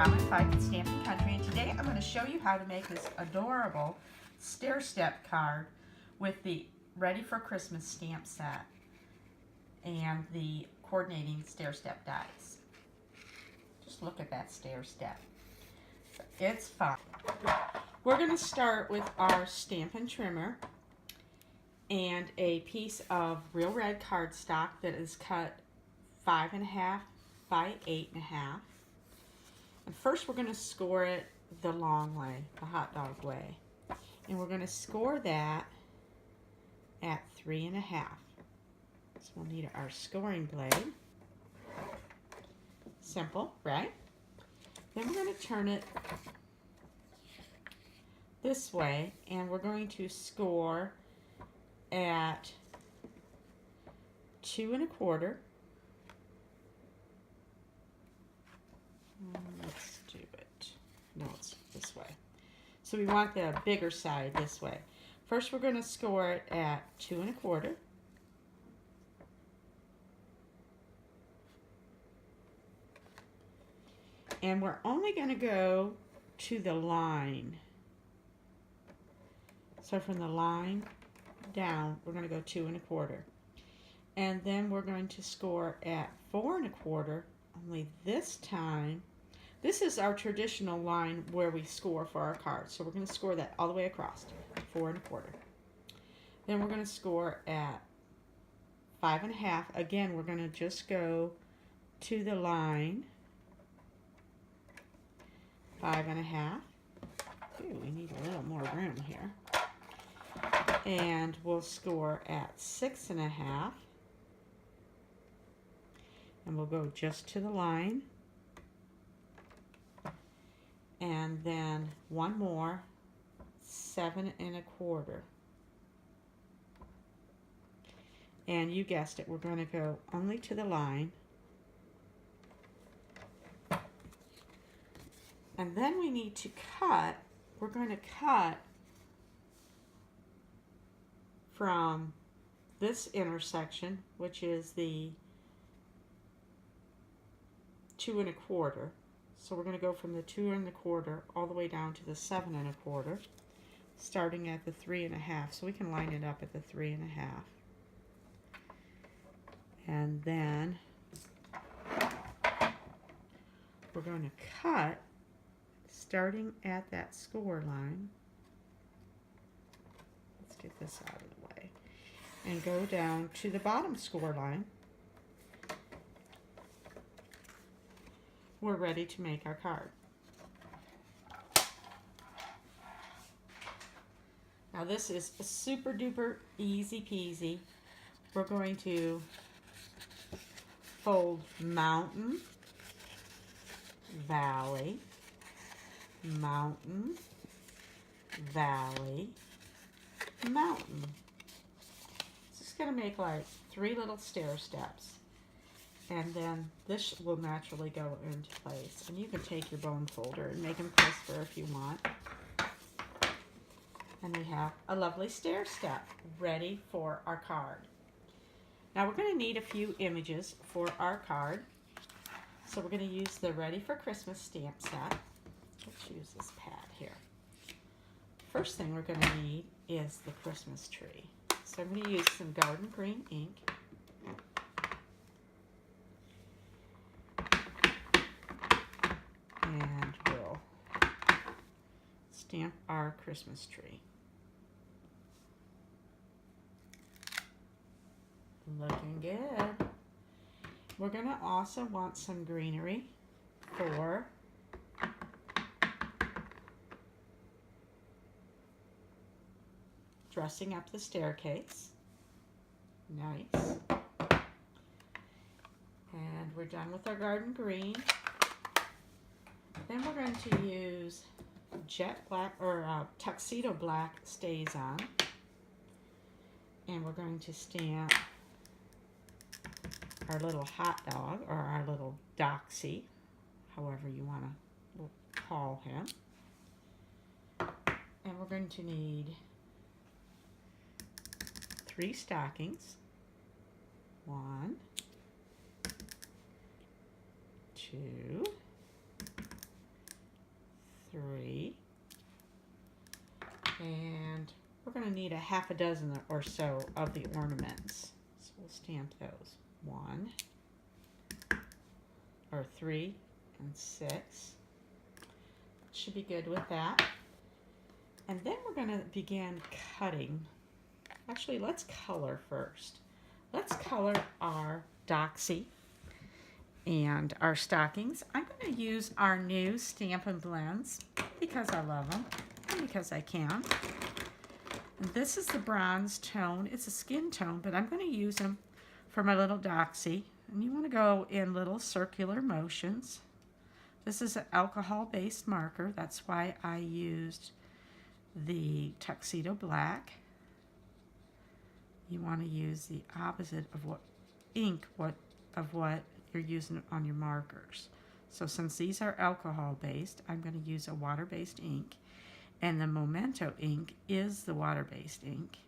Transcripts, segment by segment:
Feicht of Stamping Country, and today I'm going to show you how to make this adorable Stair Step card with the Ready for Christmas stamp set and the coordinating Stair Step dies. Just look at that stair step. It's fun. We're going to start with our Stampin' Trimmer and a piece of real red cardstock that is cut 5.5 by 8.5. And first we're going to score it the long way, the hot dog way. And we're going to score that at 3.5. So we'll need our scoring blade. Simple, right? Then we're going to turn it this way, and we're going to score at 2.25. Let's do it. No, it's this way. So we want the bigger side this way. First, we're going to score it at 2.25. And we're only going to go to the line. So from the line down, we're going to go 2.25. And then we're going to score at 4.25, only this time. This is our traditional line where we score for our cards. So we're going to score that all the way across, 4.25. Then we're going to score at 5.5. Again, we're going to just go to the line, 5.5. Ooh, we need a little more room here. And we'll score at 6.5. And we'll go just to the line. And then one more, 7.25. And you guessed it, we're going to go only to the line. And then we need to cut, we're going to cut from this intersection, which is the 2.25. So we're going to go from the 2.25 all the way down to the 7.25, starting at the 3.5. So we can line it up at the 3.5. And then we're going to cut starting at that score line. Let's get this out of the way. And go down to the bottom score line. We're ready to make our card. Now this is super duper easy peasy. We're going to fold mountain, valley, mountain, valley, mountain. It's just going to make like 3 little stair steps. And then this will naturally go into place. And you can take your bone folder and make them crisper if you want. And we have a lovely stair step ready for our card. Now we're going to need a few images for our card. So we're going to use the Ready for Christmas stamp set. Let's use this pad here. First thing we're going to need is the Christmas tree. So I'm going to use some garden green ink. And we'll stamp our Christmas tree. Looking good. We're going to also want some greenery for dressing up the staircase. Nice. And we're done with our garden green. Then we're going to use jet black or tuxedo black stays on. And we're going to stamp our little hot dog or our little doxy, however you want to call him. And we're going to need 3 stockings. 1, 2, to need a half a dozen or so of the ornaments. So we'll stamp those. 1, or 3, and 6. Should be good with that. And then we're going to begin cutting. Actually, let's color first. Let's color our doxy and our stockings. I'm going to use our new Stampin' Blends because I love them and because I can. And this is the bronze tone. It's a skin tone, but I'm going to use them for my little doxy. And you want to go in little circular motions. This is an alcohol-based marker. That's why I used the tuxedo black. You want to use the opposite of what you're using on your markers. So since these are alcohol-based, I'm going to use a water-based ink, and the Memento ink is the water-based ink.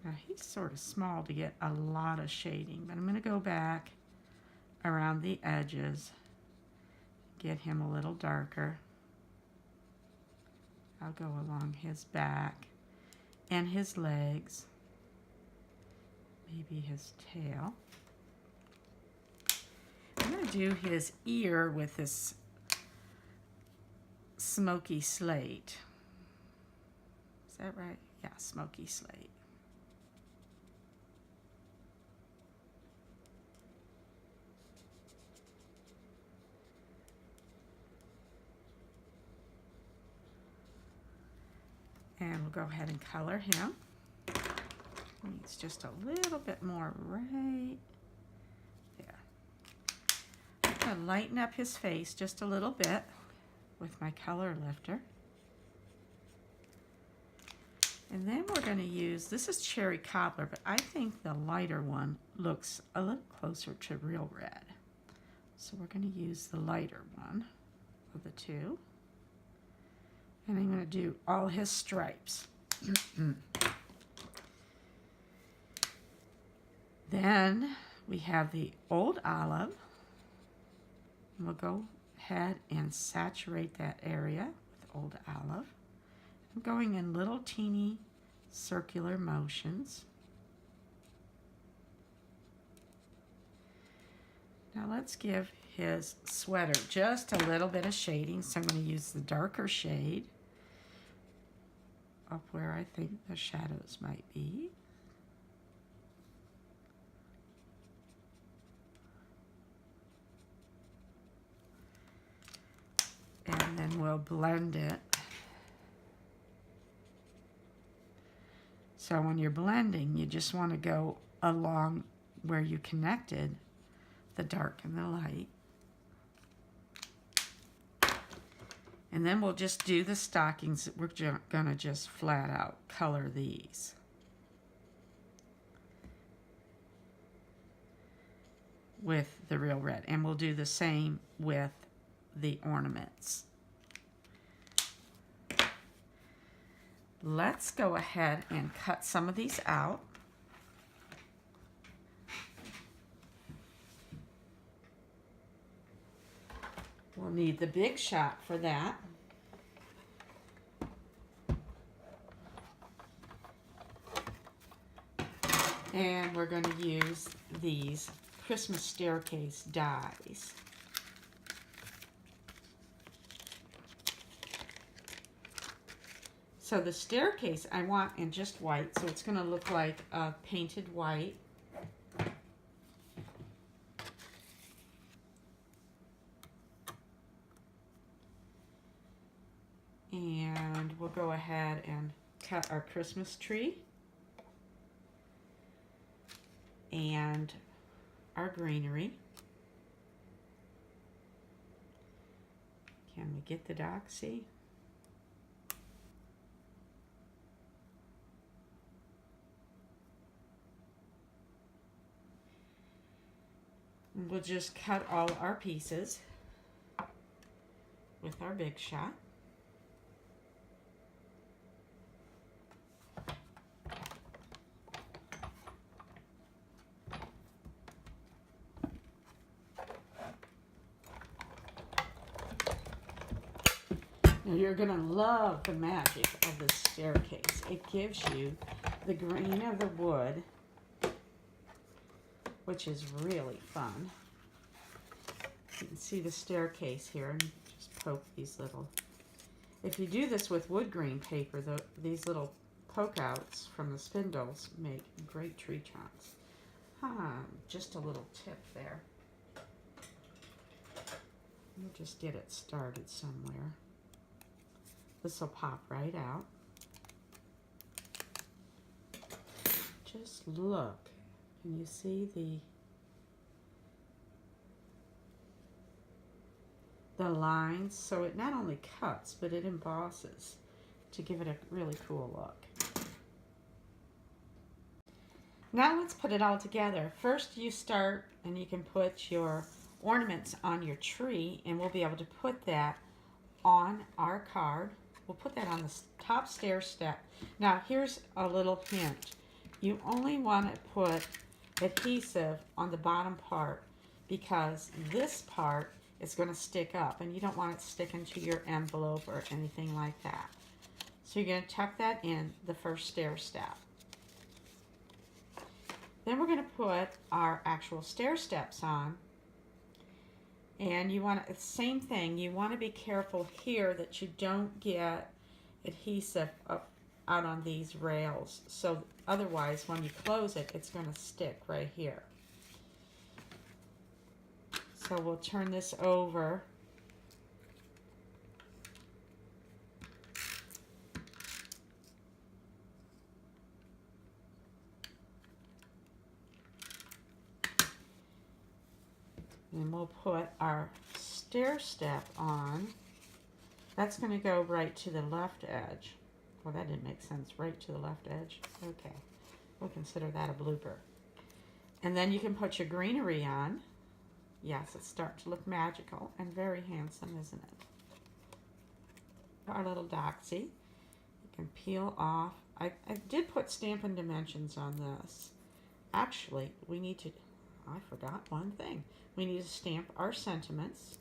Now he's sort of small to get a lot of shading, but I'm going to go back around the edges, get him a little darker. I'll go along his back and his legs, maybe his tail. I'm going to do his ear with this smoky slate. Is that right? Yeah, smoky slate. And we'll go ahead and color him. Needs just a little bit more right there. I'm going to lighten up his face just a little bit with my color lifter. And then we're going to use, this is Cherry Cobbler, but I think the lighter one looks a little closer to real red. So we're going to use the lighter one of the two. And I'm going to do all his stripes. Then we have the Old Olive. And we'll go ahead and saturate that area with Old Olive. I'm going in little teeny circular motions. Now let's give his sweater just a little bit of shading. So I'm going to use the darker shade up where I think the shadows might be. And then we'll blend it. So when you're blending, you just want to go along where you connected the dark and the light. And then we'll just do the stockings. We're going to just flat out color these. With the real red. And we'll do the same with the ornaments. Let's go ahead and cut some of these out. We'll need the big shot for that. And we're going to use these Christmas staircase dies. So the staircase I want in just white, so it's going to look like a painted white. And we'll go ahead and cut our Christmas tree and our greenery. Can we get the doxy? We'll just cut all our pieces with our big shot. Now you're going to love the magic of this staircase. It gives you the grain of the wood, which is really fun. You can see the staircase here and just poke these little. If you do this with wood grain paper, these little poke outs from the spindles make great tree trunks. Just a little tip there. We'll just get it started somewhere. This will pop right out. Just look. Can you see the lines? So it not only cuts, but it embosses to give it a really cool look. Now let's put it all together. First you start, and you can put your ornaments on your tree, and we'll be able to put that on our card. We'll put that on the top stair step. Now here's a little hint. You only want to put adhesive on the bottom part because this part is going to stick up and you don't want it sticking to your envelope or anything like that. So you're going to tuck that in the first stair step. Then we're going to put our actual stair steps on. And you want to, same thing, you want to be careful here that you don't get adhesive out on these rails. So otherwise, when you close it, it's going to stick right here. So we'll turn this over. And we'll put our stair step on. That's going to go right to the left edge. Well, that didn't make sense. Right to the left edge. Okay. We'll consider that a blooper. And then you can put your greenery on. Yes, it's starting to look magical and very handsome, isn't it? Our little doxy. You can peel off. I did put Stampin' Dimensions on this. Actually, we need to... I forgot one thing. We need to stamp our sentiments.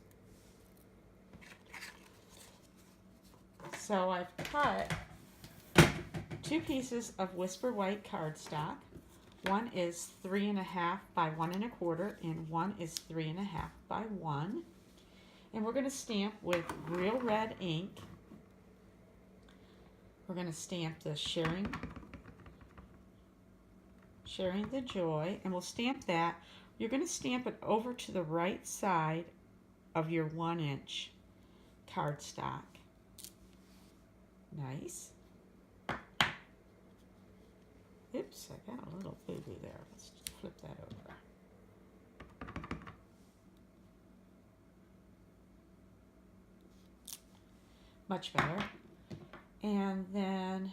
So I've cut 2 pieces of Whisper White cardstock. One is 3.5 by 1 1/4, and one is 3.5 by 1. And we're going to stamp with real red ink. We're going to stamp the sharing the joy, and we'll stamp that. You're going to stamp it over to the right side of your 1-inch cardstock. Nice. Oops, I got a little boo-boo there. Let's flip that over. Much better. And then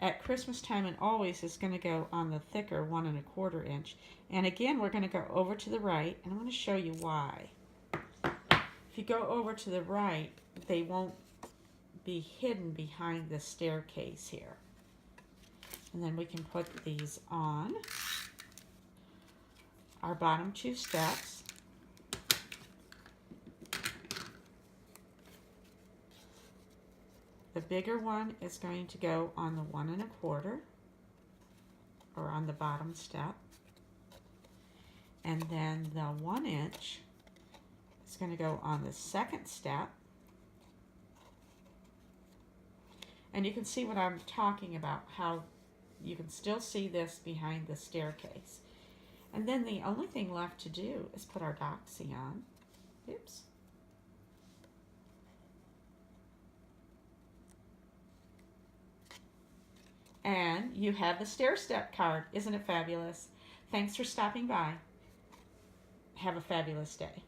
at Christmas time and always is going to go on the thicker 1 1/4 inch. And again, we're going to go over to the right, and I'm going to show you why. If you go over to the right, they won't be hidden behind the staircase here. And then we can put these on our bottom 2 steps. The bigger one is going to go on the 1 1/4, or on the bottom step. And then the 1 inch is going to go on the second step. And you can see what I'm talking about, how you can still see this behind the staircase. And then the only thing left to do is put our doxy on. Oops. And you have the Stair Step card. Isn't it fabulous? Thanks for stopping by. Have a fabulous day.